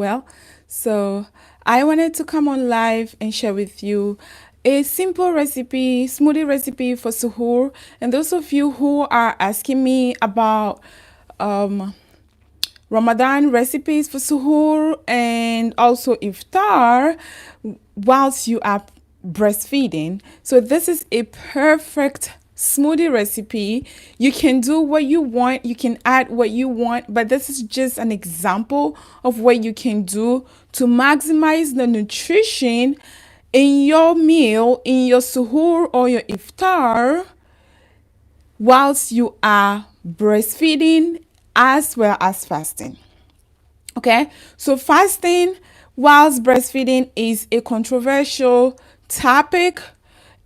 well. So I wanted to come on live and share with you a simple recipe, smoothie recipe for suhoor. And those of you who are asking me about um, Ramadan recipes for suhoor and also iftar whilst you are breastfeeding. So this is a perfect smoothie recipe. You can do what you want, you can add what you want, but this is just an example of what you can do to maximize the nutrition in your meal, in your suhoor or your iftar whilst you are breastfeeding as well as fasting. Okay, so fasting whilst breastfeeding is a controversial topic,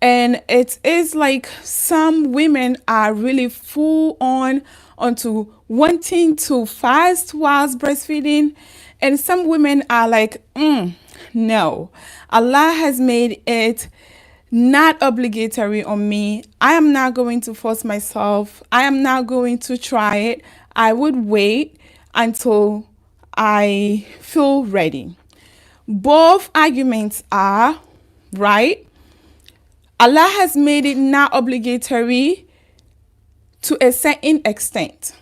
and it is like some women are really full on onto wanting to fast whilst breastfeeding, and some women are like, no, Allah has made it not obligatory on me. I am not going to force myself. I am not going to try it. I would wait until I feel ready. Both arguments are right. Allah has made it not obligatory to a certain extent.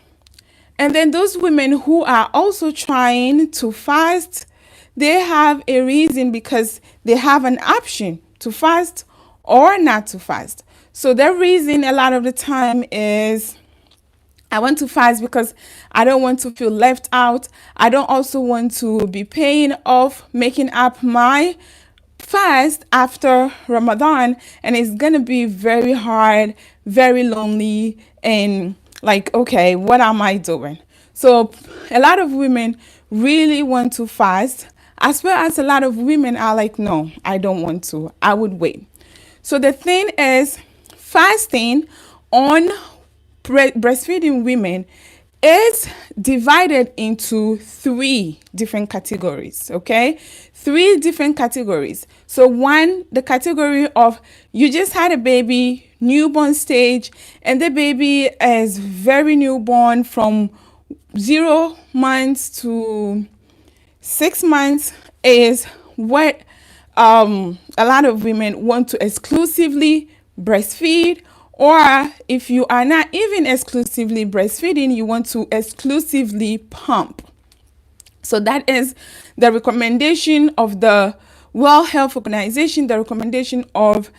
And then those women who are also trying to fast, they have a reason because they have an option to fast or not to fast. So their reason a lot of the time is, I want to fast because I don't want to feel left out. I don't also want to be paying off making up my fast after Ramadan, and it's gonna be very hard, very lonely, and like, okay, what am I doing? So a lot of women really want to fast, as well as a lot of women are like, no, I don't want to. I would wait. So the thing is, fasting on breastfeeding women is divided into three different categories, okay? Three different categories. So one, the category of you just had a baby, newborn stage, and the baby is very newborn from 0 months to 6 months is what a lot of women want to exclusively breastfeed, or if you are not even exclusively breastfeeding, you want to exclusively pump. So that is the recommendation of the World Health Organization, the recommendation of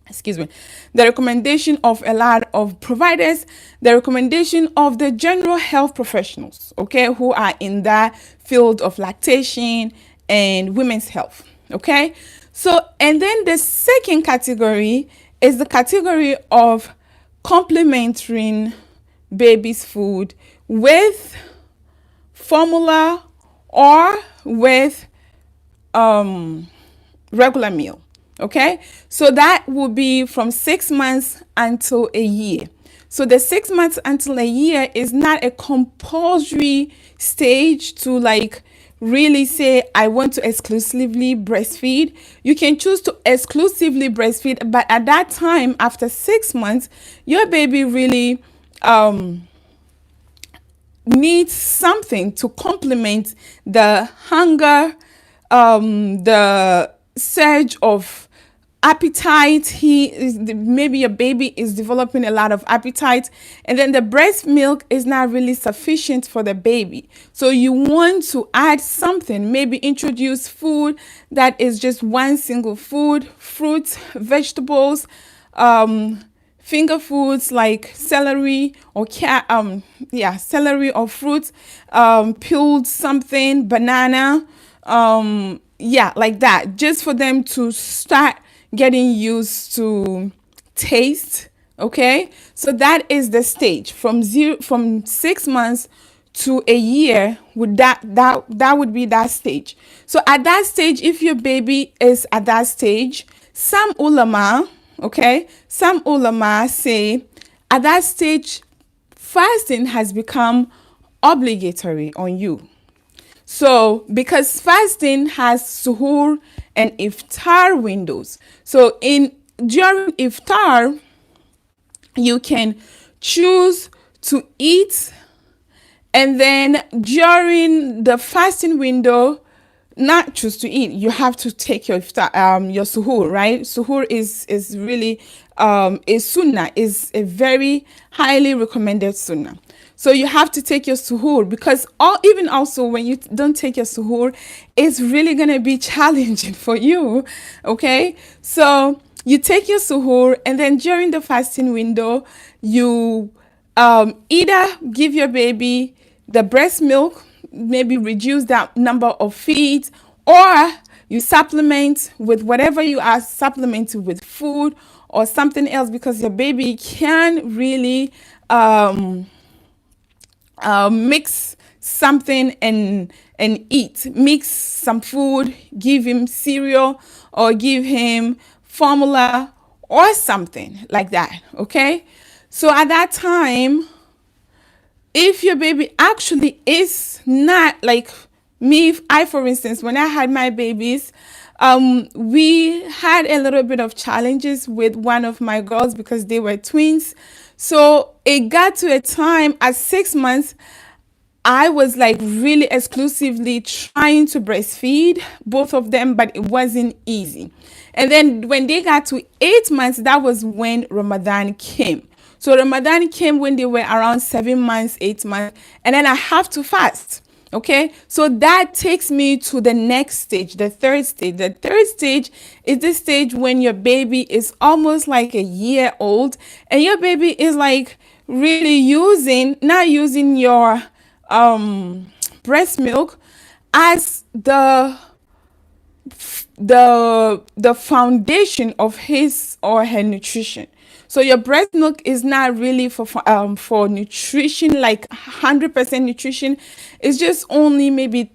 excuse me, the recommendation of a lot of providers, the recommendation of the general health professionals, okay, who are in that field of lactation and women's health, okay? So, and then the second category is the category of complementing baby's food with formula or with regular meal. Okay, so that will be from 6 months until a year. So the 6 months until a year is not a compulsory stage to like really say, I want to exclusively breastfeed. You can choose to exclusively breastfeed, but at that time, after 6 months, your baby really needs something to complement the hunger, the surge of appetite. Maybe your baby is developing a lot of appetite, and then the breast milk is not really sufficient for the baby. So you want to add something, maybe introduce food that is just one single food, fruits, vegetables, finger foods like celery or celery or fruits, peeled something, banana, like that, just for them to start getting used to taste. Okay, so that is the stage from 6 months to a year. Would that would be that stage. So at that stage, if your baby is at that stage, some ulama say at that stage fasting has become obligatory on you. So because fasting has suhoor and iftar windows. So during iftar, you can choose to eat And then during the fasting window, not choose to eat. You have to take your suhoor, right? Suhoor is really a sunnah, is a very highly recommended sunnah. So you have to take your suhoor, because even also when you don't take your suhoor, it's really gonna be challenging for you. Okay, so you take your suhoor, and then during the fasting window, you either give your baby the breast milk, maybe reduce that number of feeds, or you supplement with whatever you are supplementing with, food or something else, because your baby can really mix something and eat. Mix some food, give him cereal or give him formula or something like that. Okay, so at that time, if your baby actually is not like me, for instance, when I had my babies, we had a little bit of challenges with one of my girls because they were twins. So it got to a time at 6 months, I was like really exclusively trying to breastfeed both of them, but it wasn't easy. And then when they got to 8 months, that was when Ramadan came. So Ramadan came when they were around 7 months, 8 months, and then I have to fast. Okay, so that takes me to the next stage, the third stage. The third stage is the stage when your baby is almost like a year old, and your baby is like really not using your breast milk as the foundation of his or her nutrition. So your breast milk is not really for nutrition, like 100% nutrition. It's just only maybe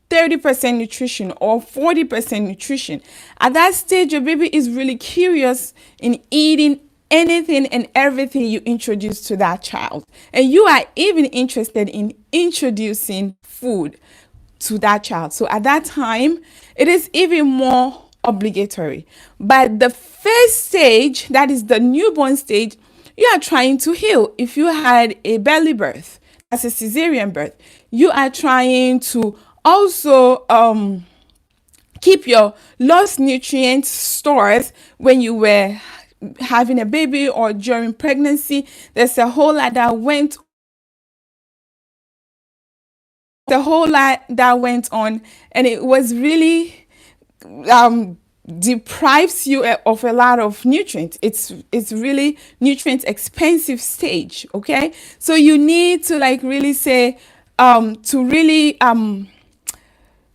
30% nutrition or 40% nutrition. At that stage, your baby is really curious in eating anything and everything you introduce to that child. And you are even interested in introducing food to that child. So at that time, it is even more obligatory. But the first stage, that is the newborn stage, you are trying to heal. If you had a belly birth, as a cesarean birth, you are trying to also keep your lost nutrient stores when you were having a baby or during pregnancy. There's a whole lot that went on, and it was really deprives you of a lot of nutrients. It's really nutrient expensive stage. Okay, so you need to like really say to really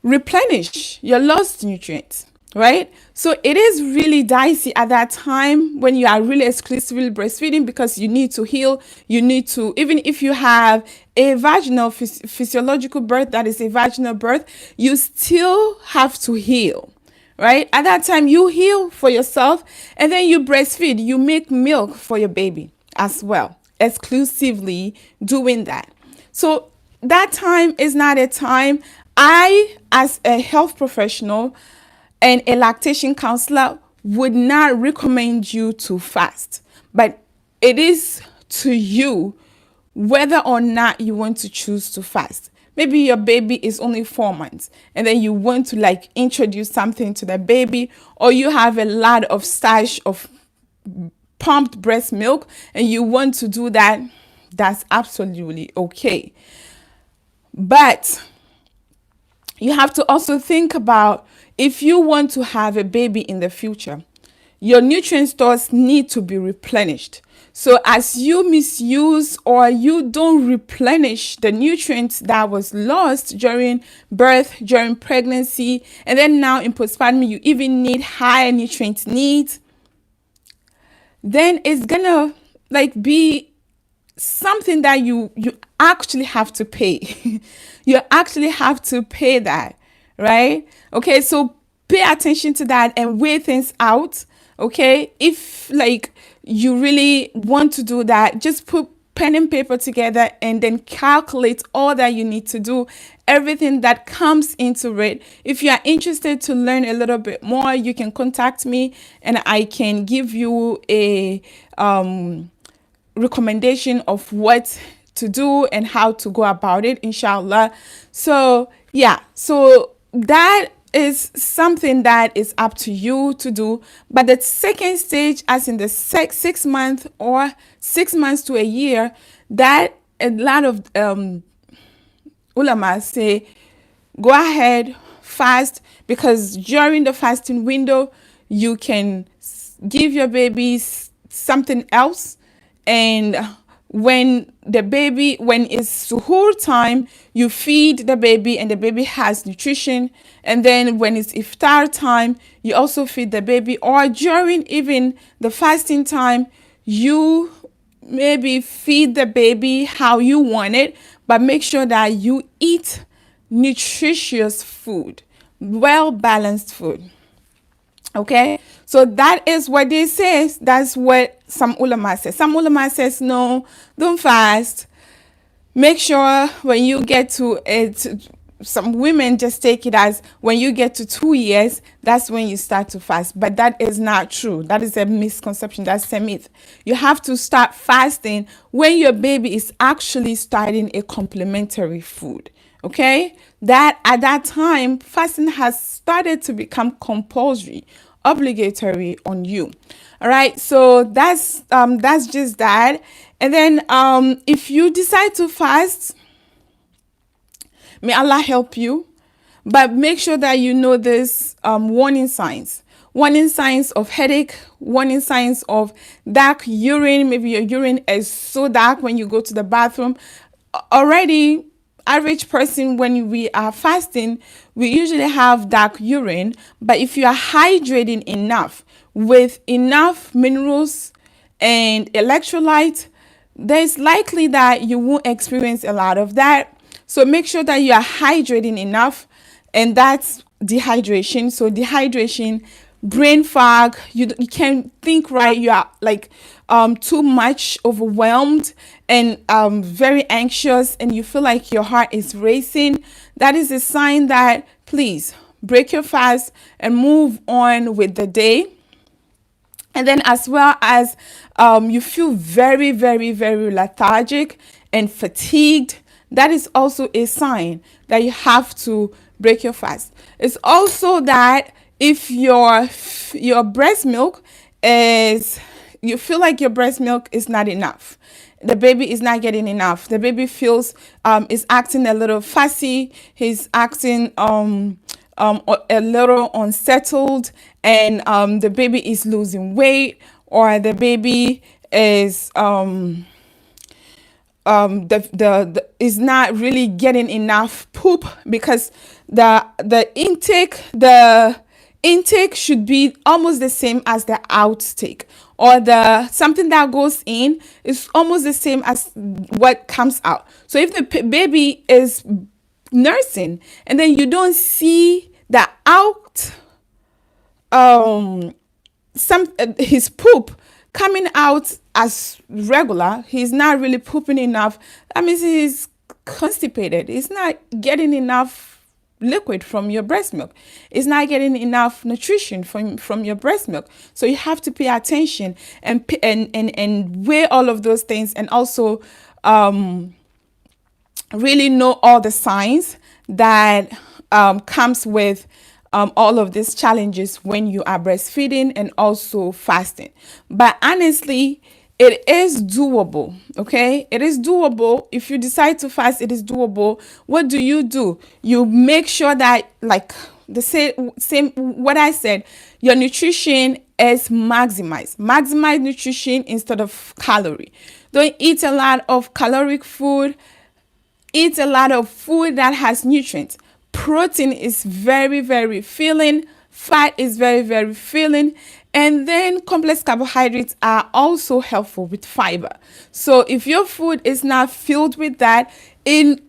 replenish your lost nutrients, right? So it is really dicey at that time when you are really exclusively breastfeeding, because you need to heal. You need to, even if you have a vaginal physiological birth, that is a vaginal birth, you still have to heal, right? At that time, you heal for yourself, and then you breastfeed. You make milk for your baby as well, exclusively doing that. So that time is not a time. I, as a health professional and a lactation counselor, would not recommend you to fast, but it is to you whether or not you want to choose to fast. Maybe your baby is only 4 months, and then you want to like introduce something to the baby, or you have a lot of stash of pumped breast milk and you want to do that. That's absolutely okay. But you have to also think about, if you want to have a baby in the future, your nutrient stores need to be replenished. So as you misuse or you don't replenish the nutrients that was lost during birth, during pregnancy, and then now in postpartum, you even need higher nutrient needs, then it's gonna like be something that you actually have to pay. You actually have to pay that, right? Okay, so pay attention to that and weigh things out. Okay, if like you really want to do that, just put pen and paper together and then calculate all that you need to do, everything that comes into it. If you are interested to learn a little bit more, you can contact me and I can give you a recommendation of what to do and how to go about it, inshallah. So yeah, so that is something that is up to you to do. But the second stage, as in the 6 month or 6 months to a year, that a lot of ulama say go ahead, fast, because during the fasting window you can give your babies something else. And when it's suhoor time, you feed the baby and the baby has nutrition. And then when it's iftar time, you also feed the baby. Or during even the fasting time, you maybe feed the baby how you want it, but make sure that you eat nutritious food, well balanced food. Okay, so that is what they say. That's what some ulama says. Some ulama says no, don't fast. Make sure when you get to it, some women just take it as when you get to 2 years, that's when you start to fast. But that is not true. That is a misconception. That's a myth. You have to start fasting when your baby is actually starting a complementary food. Okay, that at that time, fasting has started to become compulsory, obligatory on you. All right, so that's just that. And then if you decide to fast, may Allah help you, but make sure that you know this warning signs. Warning signs of headache, warning signs of dark urine. Maybe your urine is so dark when you go to the bathroom. Already, average person, when we are fasting, we usually have dark urine. But if you are hydrating enough with enough minerals and electrolyte, there's likely that you won't experience a lot of that. So make sure that you are hydrating enough, and that's dehydration. So dehydration, brain fog, you can't think right, you are like too much overwhelmed and very anxious, and you feel like your heart is racing. That is a sign that please break your fast and move on with the day. And then as well as you feel very, very, very lethargic and fatigued, that is also a sign that you have to break your fast. It's also that if your breast milk is, you feel like your breast milk is not enough, the baby is not getting enough, the baby feels is acting a little fussy, he's acting a little unsettled, and the baby is losing weight, or the baby is is not really getting enough poop, because the intake should be almost the same as the outtake, or the something that goes in is almost the same as what comes out. So if the baby is nursing and then you don't see the out his poop coming out as regular, he's not really pooping enough, that means he's constipated. He's not getting enough liquid from your breast milk. It's not getting enough nutrition from your breast milk. So you have to pay attention and weigh all of those things, and also really know all the signs that comes with all of these challenges when you are breastfeeding and also fasting. But honestly, it is doable. Okay, it is doable. If you decide to fast, it is doable. What do? You make sure that, like the same what I said, your nutrition is maximize nutrition instead of calorie. Don't eat a lot of caloric food. Eat a lot of food that has nutrients. Protein is very, very filling. Fat is very, very filling. And then complex carbohydrates are also helpful with fiber. So if your food is not filled with that, and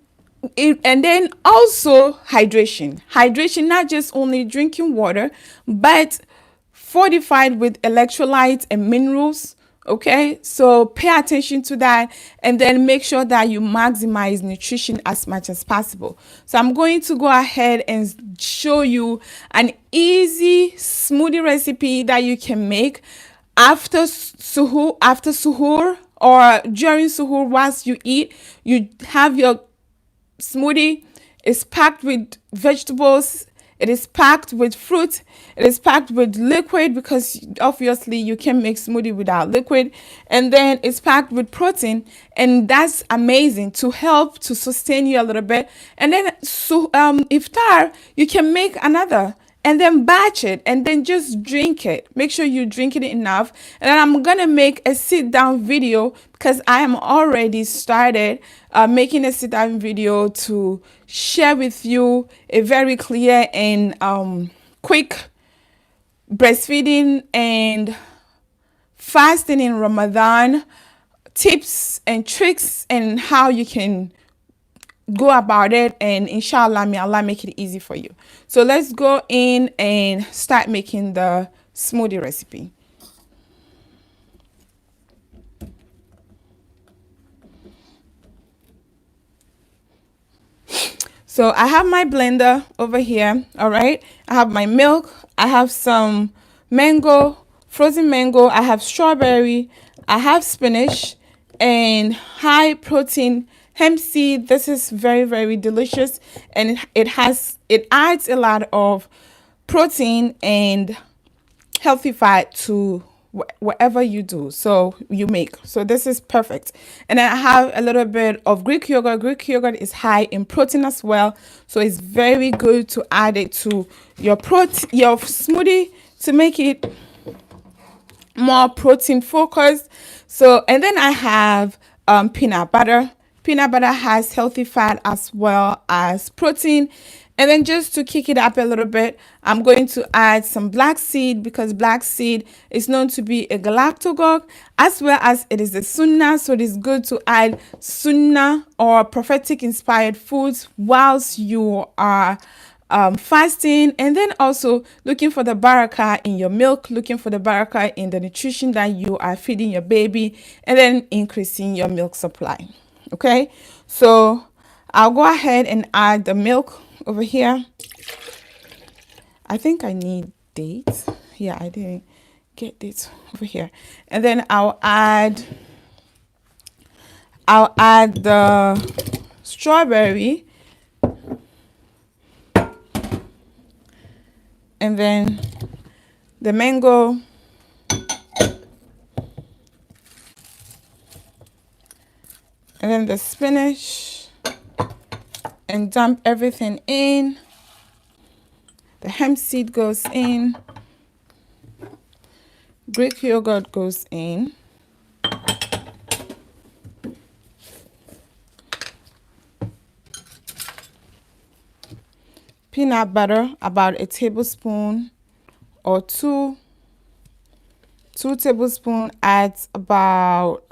then also hydration. Hydration, not just only drinking water, but fortified with electrolytes and minerals. Okay, so pay attention to that, and then make sure that you maximize nutrition as much as possible. So I'm going to go ahead and show you an easy smoothie recipe that you can make after suhoor or during suhoor whilst you eat, you have your smoothie. It's packed with vegetables, it is packed with fruit, it is packed with liquid, because obviously you can make smoothie without liquid, and then it's packed with protein, and that's amazing to help to sustain you a little bit. And then so iftar, you can make another and then batch it and then just drink it. Make sure you drink it enough. And then I'm gonna make a sit down video, because I am already started making a sit down video to share with you a very clear and quick breastfeeding and fasting in Ramadan tips and tricks, and how you can go about it, and inshallah may Allah make it easy for you. So let's go in and start making the smoothie recipe. So I have my blender over here. All right, I have my milk, I have some mango, frozen mango, I have strawberry, I have spinach, and high protein hemp seed. This is very, very delicious, and it adds a lot of protein and healthy fat to whatever you do, so you make. So this is perfect. And then I have a little bit of Greek yogurt. Greek yogurt is high in protein as well, so it's very good to add it to your smoothie to make it more protein focused. So, and then I have peanut butter. Peanut butter has healthy fat as well as protein. And then just to kick it up a little bit, I'm going to add some black seed, because black seed is known to be a galactagogue, as well as it is a sunnah. So it is good to add sunnah or prophetic inspired foods whilst you are fasting. And then also looking for the barakah in your milk, looking for the barakah in the nutrition that you are feeding your baby, and then increasing your milk supply. Okay, so I'll go ahead and add the milk over here. I think I need dates. Yeah, I didn't get dates over here. And then I'll add the strawberry, and then the mango, and then the spinach, and dump everything in. The hemp seed goes in. Greek yogurt goes in. Peanut butter, about a tablespoon or two tablespoons, adds about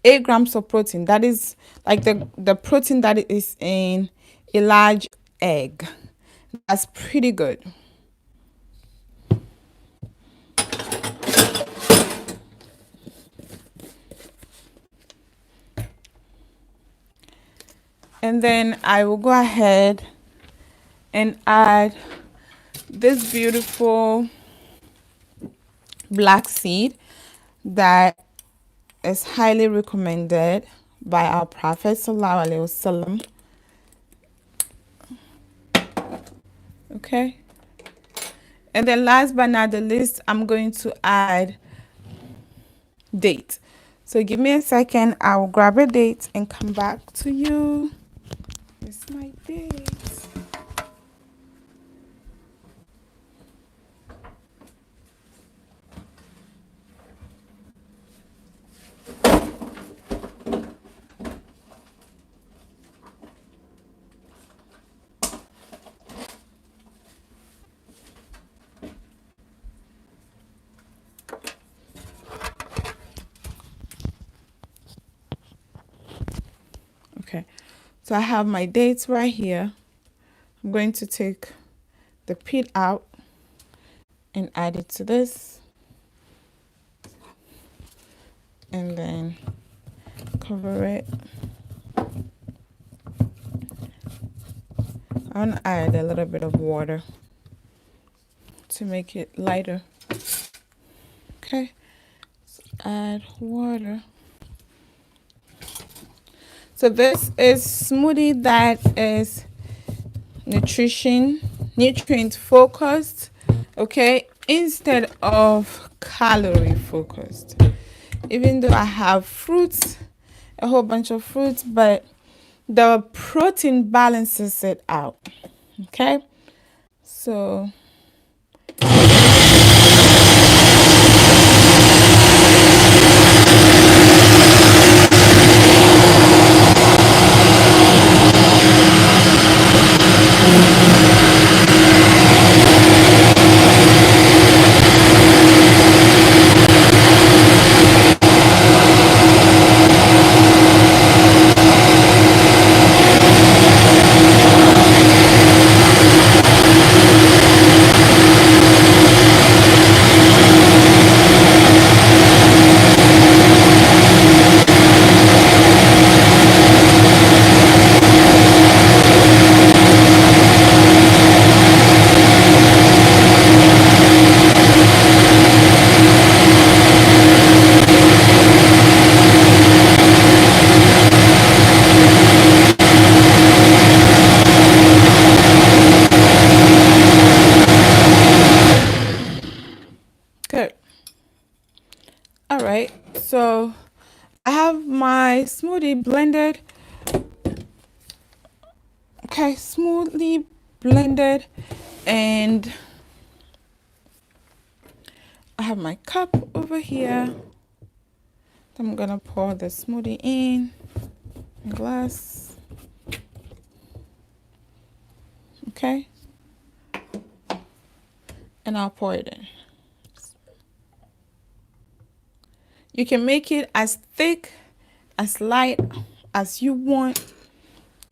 8 grams of protein. That is like the protein that is in a large egg. That's pretty good. And then I will go ahead and add this beautiful black seed that is highly recommended by our Prophet Sallallahu Alaihi Wasallam. Okay, and then last but not the least, I'm going to add date. So give me a second, I will grab a date and come back to you. It's my date. Okay, so I have my dates right here. I'm going to take the pit out and add it to this, and then cover it. I want to add a little bit of water to make it lighter. Okay, so add water. So this is smoothie that is nutrient focused, okay, instead of calorie focused. Even though I have fruits, a whole bunch of fruits, but the protein balances it out, okay? So good. All right, so I have my smoothie blended. Okay, smoothly blended, and I have my cup over here. I'm gonna pour the smoothie in a glass. Okay, and I'll pour it in. You can make it as thick, as light as you want,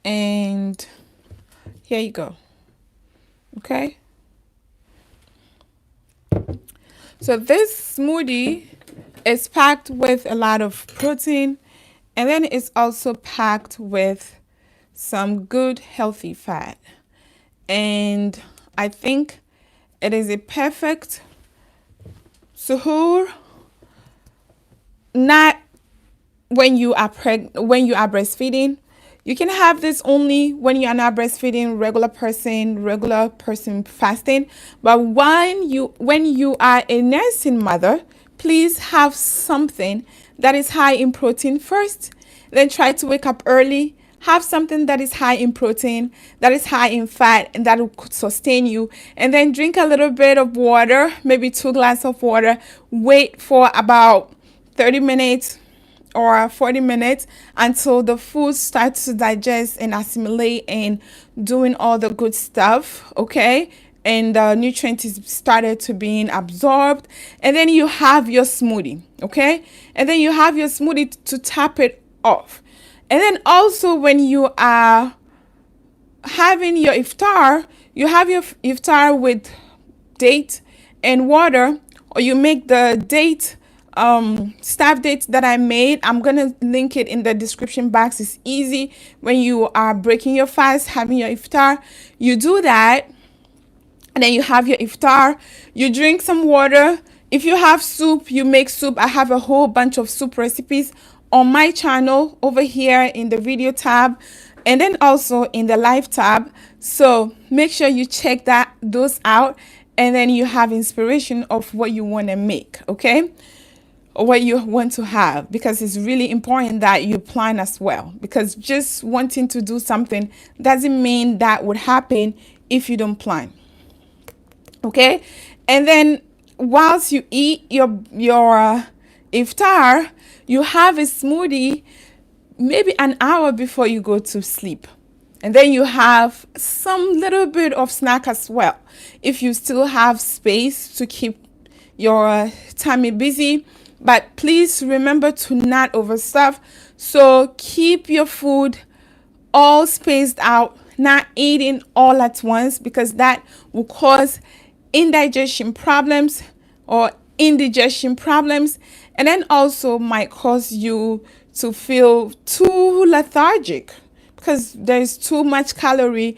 and here you go. Okay, so this smoothie is packed with a lot of protein, and then it's also packed with some good healthy fat, and I think it is a perfect suhoor, not when you are breastfeeding. You can have this only when you are not breastfeeding, regular person fasting. But when you are a nursing mother, please have something that is high in protein first. Then try to wake up early. Have something that is high in protein, that is high in fat, and that will sustain you. And then drink a little bit of water, maybe 2 glasses of water. Wait for about 30 minutes or 40 minutes until the food starts to digest and assimilate and doing all the good stuff, okay? And the nutrient is started to being absorbed. And then you have your smoothie, okay? And then you have your smoothie to top it off. And then also when you are having your iftar, you have your iftar with date and water, or you make the date staff dates that I made. I'm gonna link it in the description box. It's easy when you are breaking your fast, having your iftar. You do that, and then you have your iftar. You drink some water. If you have soup, you make soup. I have a whole bunch of soup recipes on my channel over here in the video tab, and then also in the live tab. So make sure you check those out, and then you have inspiration of what you want to make, okay? Or what you want to have, because it's really important that you plan as well, because just wanting to do something doesn't mean that would happen if you don't plan, okay? And then whilst you eat your iftar, you have a smoothie maybe an hour before you go to sleep, and then you have some little bit of snack as well if you still have space to keep your tummy busy. But please remember to not overstuff. So keep your food all spaced out, not eating all at once, because that will cause indigestion problems or indigestion problems, and then also might cause you to feel too lethargic because there's too much calorie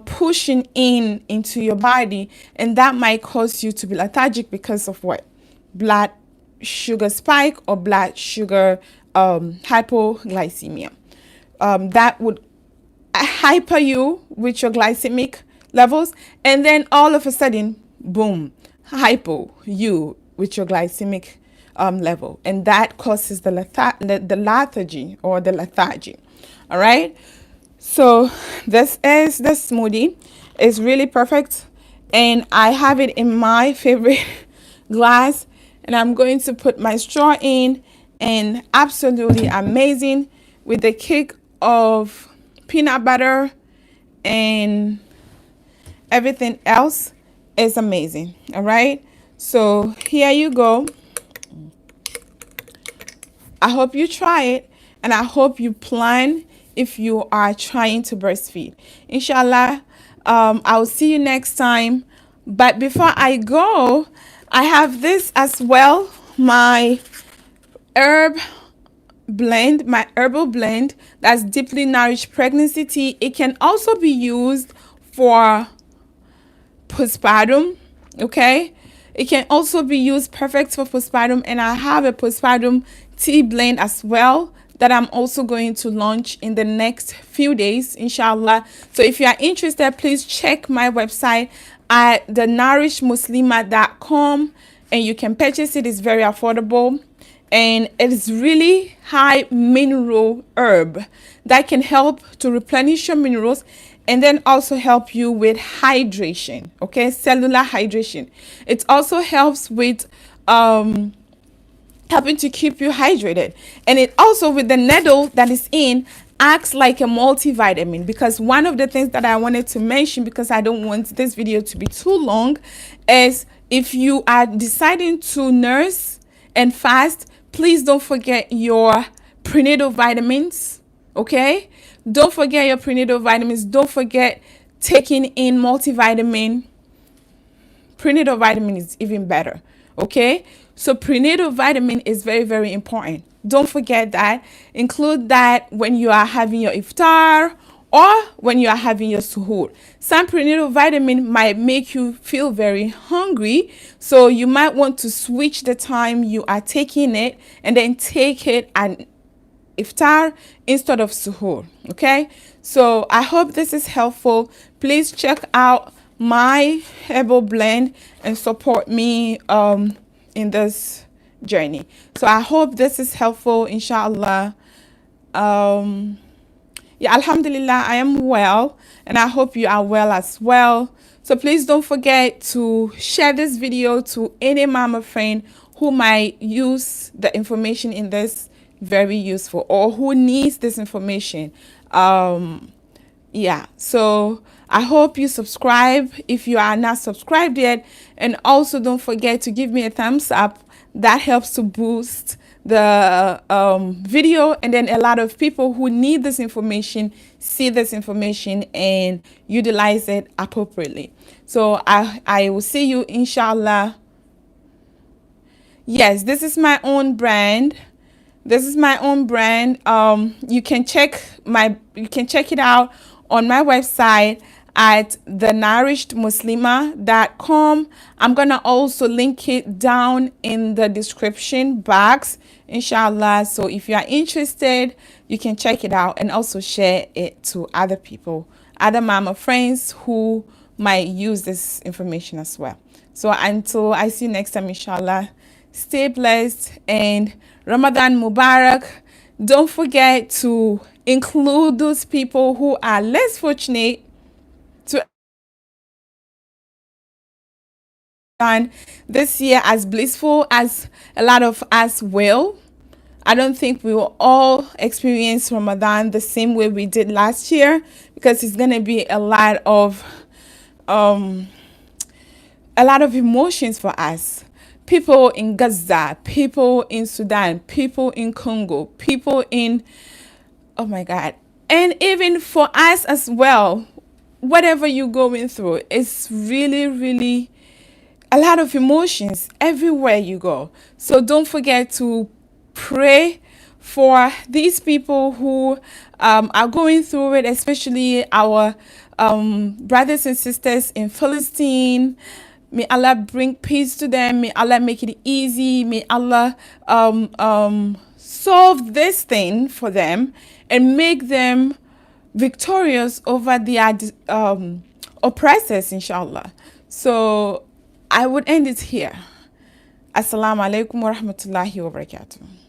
pushing into your body, and that might cause you to be lethargic because of what? Blood sugar spike or blood sugar hypoglycemia. that would hyper you with your glycemic levels, and then all of a sudden, boom, hypo you with your glycemic level, and that causes the lethargy or the lethargy. All right. So this is the smoothie. It's really perfect, and I have it in my favorite glass, and I'm going to put my straw in, and absolutely amazing with the kick of peanut butter and everything else is amazing. All right, so here you go. I hope you try it, and I hope you plan if you are trying to breastfeed. Inshallah, I'll see you next time. But before I go, I have this as well, my herb blend, my herbal blend, that's deeply nourished pregnancy tea. It can also be used for postpartum. Okay, it can also be used perfect for postpartum, and I have a postpartum tea blend as well that I'm also going to launch in the next few days, inshallah. So if you are interested, please check my website at the nourishedmuslimah.com, and you can purchase it. It's very affordable, and it is really high mineral herb that can help to replenish your minerals, and then also help you with hydration, okay, cellular hydration. It also helps with helping to keep you hydrated, and it also, with the nettle that is in, acts like a multivitamin. Because one of the things that I wanted to mention, because I don't want this video to be too long, is if you are deciding to nurse and fast, please don't forget your prenatal vitamins. Okay, don't forget your prenatal vitamins. Don't forget taking in multivitamin. Prenatal vitamin is even better. Okay, so prenatal vitamin is very, very important. Don't forget that. Include that when you are having your iftar or when you are having your suhoor. Some prenatal vitamin might make you feel very hungry, so you might want to switch the time you are taking it and then take it at iftar instead of suhoor. Okay, so I hope this is helpful. Please check out my herbal blend and support me in this journey. So I hope this is helpful, inshallah. Yeah, alhamdulillah, I am well, and I hope you are well as well. So please don't forget to share this video to any mama friend who might use the information in this very useful, or who needs this information. Yeah, so I hope you subscribe if you are not subscribed yet, and also don't forget to give me a thumbs up. That helps to boost the video, and then a lot of people who need this information see this information and utilize it appropriately. So I will see you, inshallah. Yes, this is my own brand. This is my own brand. You can check it out on my website at thenourished.muslimah.com. I'm gonna also link it down in the description box, inshallah. So if you are interested, you can check it out and also share it to other people, other mama friends who might use this information as well. So until I see you next time, inshallah, stay blessed and Ramadan Mubarak. Don't forget to include those people who are less fortunate to done this year as blissful as a lot of us will. I don't think we will all experience Ramadan the same way we did last year, because it's going to be a lot of emotions for us. People in Gaza, people in Sudan, people in Congo, people in, oh my God. And even for us as well, whatever you're going through, it's really, really a lot of emotions everywhere you go. So don't forget to pray for these people who are going through it, especially our brothers and sisters in Palestine. May Allah bring peace to them. May Allah make it easy. May Allah solve this thing for them. and make them victorious over their oppressors, inshallah. So I would end it here. Assalamu alaikum wa rahmatullahi wa barakatuh.